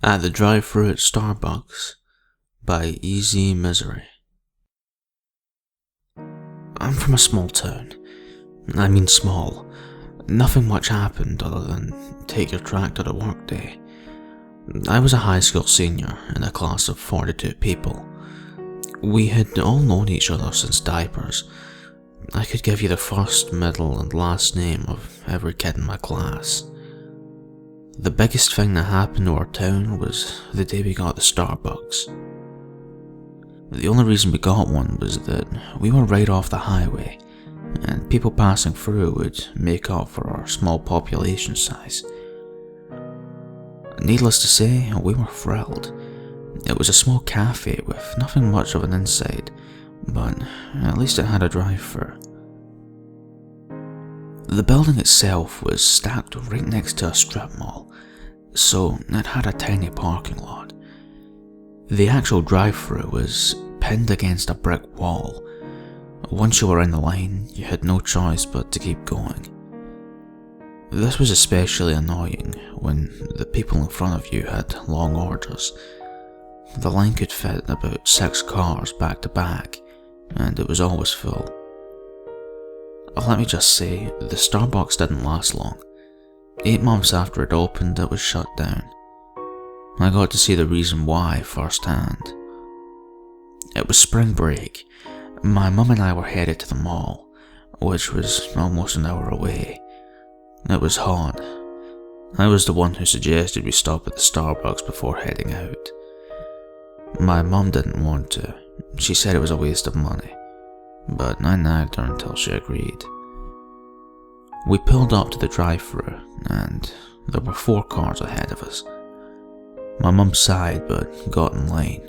At the Drive-Thru at Starbucks by EZmisery. I'm from a small town. I mean small. Nothing much happened other than take your tractor to work day. I was a high school senior in a class of 42 people. We had all known each other since diapers. I could give you the first, middle and last name of every kid in my class. The biggest thing that happened to our town was the day we got the Starbucks. The only reason we got one was that we were right off the highway, and people passing through would make up for our small population size. Needless to say, we were thrilled. It was a small cafe with nothing much of an inside, but at least it had a drive-thru. The building itself was stacked right next to a strip mall, so it had a tiny parking lot. The actual drive-thru was pinned against a brick wall. Once you were in the line, you had no choice but to keep going. This was especially annoying when the people in front of you had long orders. The line could fit about 6 cars back to back, and it was always full. Let me just say, the Starbucks didn't last long. 8 months after it opened, it was shut down. I got to see the reason why firsthand. It was spring break. My mum and I were headed to the mall, which was almost an hour away. It was hot. I was the one who suggested we stop at the Starbucks before heading out. My mum didn't want to. She said it was a waste of money, but I nagged her until she agreed. We pulled up to the drive-thru, and there were 4 cars ahead of us. My mum sighed but got in line.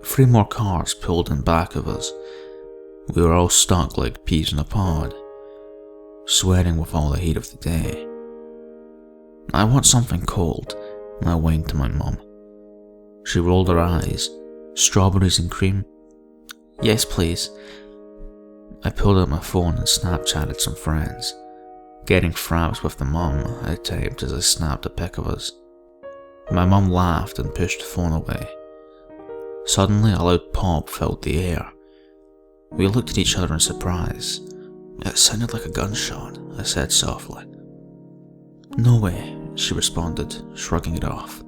3 more cars pulled in back of us. We were all stuck like peas in a pod, sweating with all the heat of the day. I want something cold, I whined to my mum. She rolled her eyes. Strawberries and cream? Yes, please. I pulled out my phone and Snapchatted some friends, getting fraps with the mum I typed as I snapped a pic of us. My mum laughed and pushed the phone away. Suddenly a loud pop filled the air. We looked at each other in surprise. It sounded like a gunshot, I said softly. No way, she responded, shrugging it off.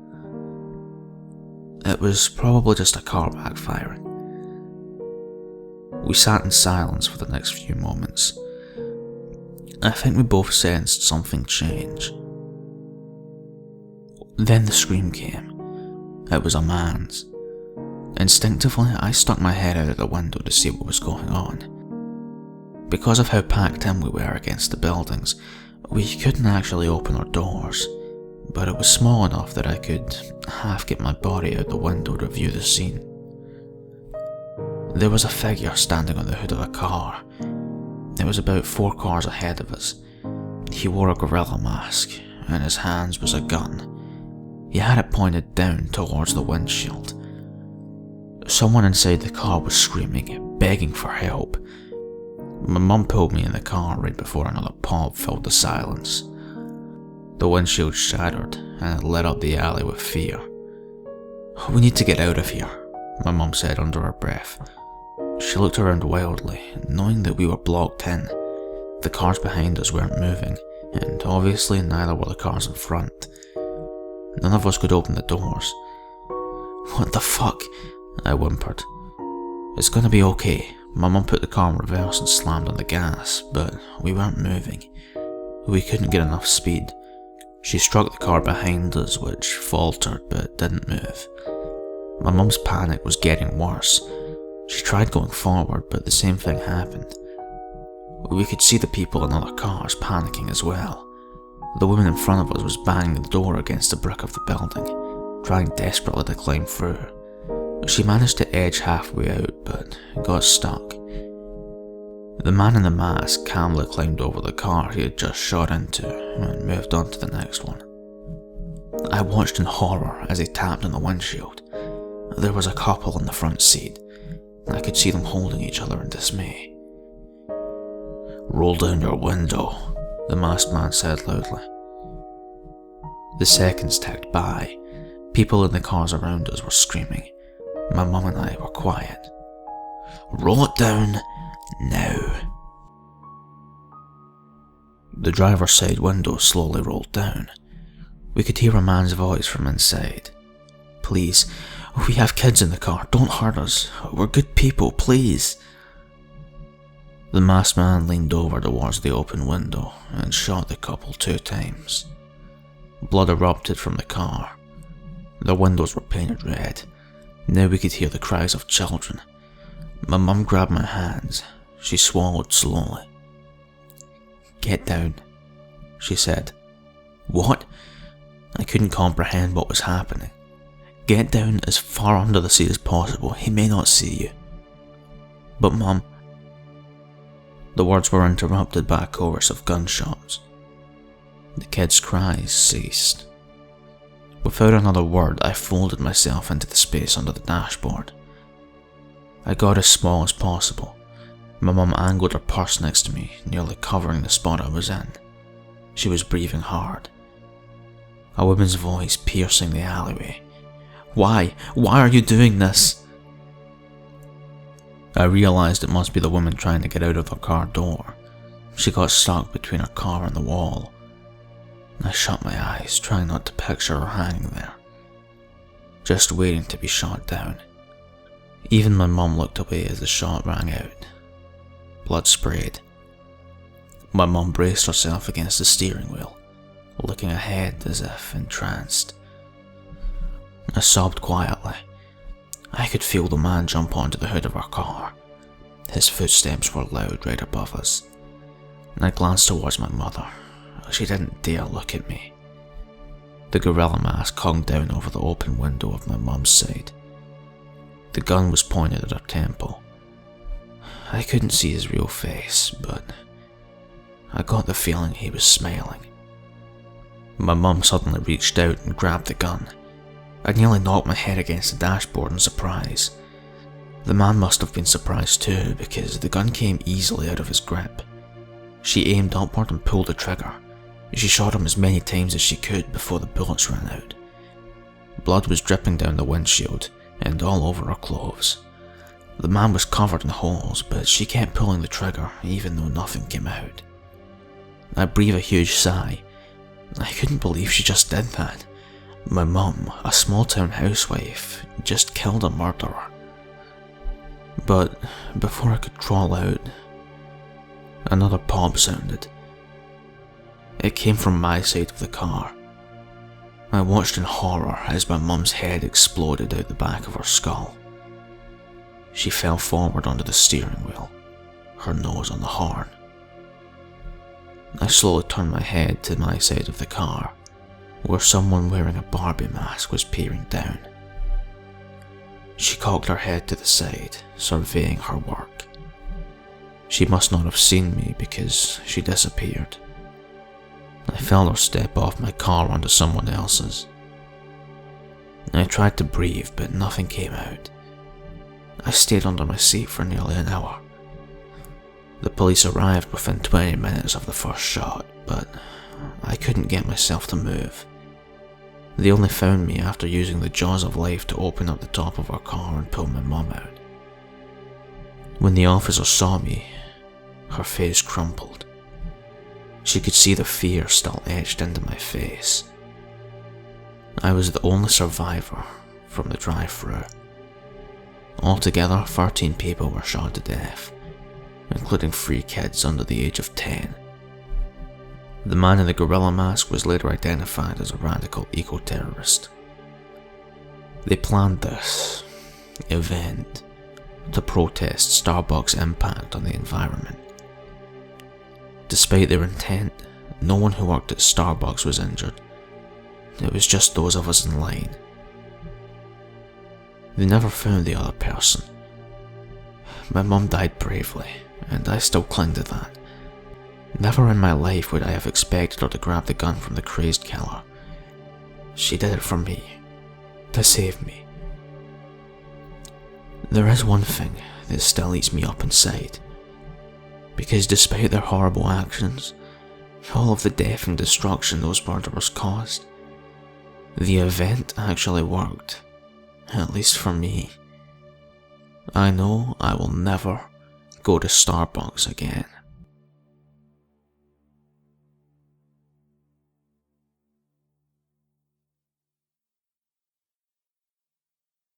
It was probably just a car backfiring. We sat in silence for the next few moments. I think we both sensed something change. Then the scream came. It was a man's. Instinctively, I stuck my head out of the window to see what was going on. Because of how packed in we were against the buildings, we couldn't actually open our doors, but it was small enough that I could half get my body out the window to view the scene. There was a figure standing on the hood of a car. It was about 4 cars ahead of us. He wore a gorilla mask, and in his hands was a gun. He had it pointed down towards the windshield. Someone inside the car was screaming, begging for help. My mum pulled me in the car right before another pop filled the silence. The windshield shattered, and it lit up the alley with fear. We need to get out of here, my mum said under her breath. She looked around wildly, knowing that we were blocked in. The cars behind us weren't moving, and obviously neither were the cars in front. None of us could open the doors. What the fuck? I whimpered. It's gonna be okay. My mum put the car in reverse and slammed on the gas, but we weren't moving. We couldn't get enough speed. She struck the car behind us, which faltered but didn't move. My mum's panic was getting worse. She tried going forward, but the same thing happened. We could see the people in other cars panicking as well. The woman in front of us was banging the door against the brick of the building, trying desperately to climb through. She managed to edge halfway out, but got stuck. The man in the mask calmly climbed over the car he had just shot into and moved on to the next one. I watched in horror as he tapped on the windshield. There was a couple in the front seat. I could see them holding each other in dismay. Roll down your window, the masked man said loudly. The seconds ticked by. People in the cars around us were screaming. My mum and I were quiet. "Roll it down, now." The driver's side window slowly rolled down. We could hear a man's voice from inside. "Please, we have kids in the car, don't hurt us. We're good people, please." The masked man leaned over towards the open window and shot the couple 2 times. Blood erupted from the car. The windows were painted red. Now we could hear the cries of children. My mum grabbed my hands. She swallowed slowly. "Get down," she said. "What?" I couldn't comprehend what was happening. "Get down as far under the seat as possible. He may not see you." "But Mum..." The words were interrupted by a chorus of gunshots. The kids' cries ceased. Without another word, I folded myself into the space under the dashboard. I got as small as possible. My mum angled her purse next to me, nearly covering the spot I was in. She was breathing hard. A woman's voice piercing the alleyway. Why are you doing this?" I realised it must be the woman trying to get out of her car door. She got stuck between her car and the wall. I shut my eyes, trying not to picture her hanging there, just waiting to be shot down. Even my mum looked away as the shot rang out. Blood sprayed. My mum braced herself against the steering wheel, looking ahead as if entranced. I sobbed quietly. I could feel the man jump onto the hood of our car. His footsteps were loud right above us. I glanced towards my mother. She didn't dare look at me. The gorilla mask hung down over the open window of my mum's side. The gun was pointed at her temple. I couldn't see his real face, but I got the feeling he was smiling. My mum suddenly reached out and grabbed the gun. I nearly knocked my head against the dashboard in surprise. The man must have been surprised too, because the gun came easily out of his grip. She aimed upward and pulled the trigger. She shot him as many times as she could before the bullets ran out. Blood was dripping down the windshield and all over her clothes. The man was covered in holes, but she kept pulling the trigger even though nothing came out. I breathed a huge sigh. I couldn't believe she just did that. My mum, a small-town housewife, just killed a murderer. But before I could crawl out, another pop sounded. It came from my side of the car. I watched in horror as my mum's head exploded out the back of her skull. She fell forward onto the steering wheel, her nose on the horn. I slowly turned my head to my side of the car, where someone wearing a Barbie mask was peering down. She cocked her head to the side, surveying her work. She must not have seen me because she disappeared. I felt her step off my car onto someone else's. I tried to breathe, but nothing came out. I stayed under my seat for nearly an hour. The police arrived within 20 minutes of the first shot, but I couldn't get myself to move. They only found me after using the jaws of life to open up the top of her car and pull my mum out. When the officer saw me, her face crumpled. She could see the fear still etched into my face. I was the only survivor from the drive-thru. Altogether, 13 people were shot to death, including 3 kids under the age of 10. The man in the gorilla mask was later identified as a radical eco-terrorist. They planned this event to protest Starbucks' impact on the environment. Despite their intent, no one who worked at Starbucks was injured. It was just those of us in line. They never found the other person. My mum died bravely, and I still cling to that. Never in my life would I have expected her to grab the gun from the crazed killer. She did it for me, to save me. There is one thing that still eats me up inside. Because despite their horrible actions, all of the death and destruction those murderers caused, The event actually worked, at least for me. I know I will never go to Starbucks again.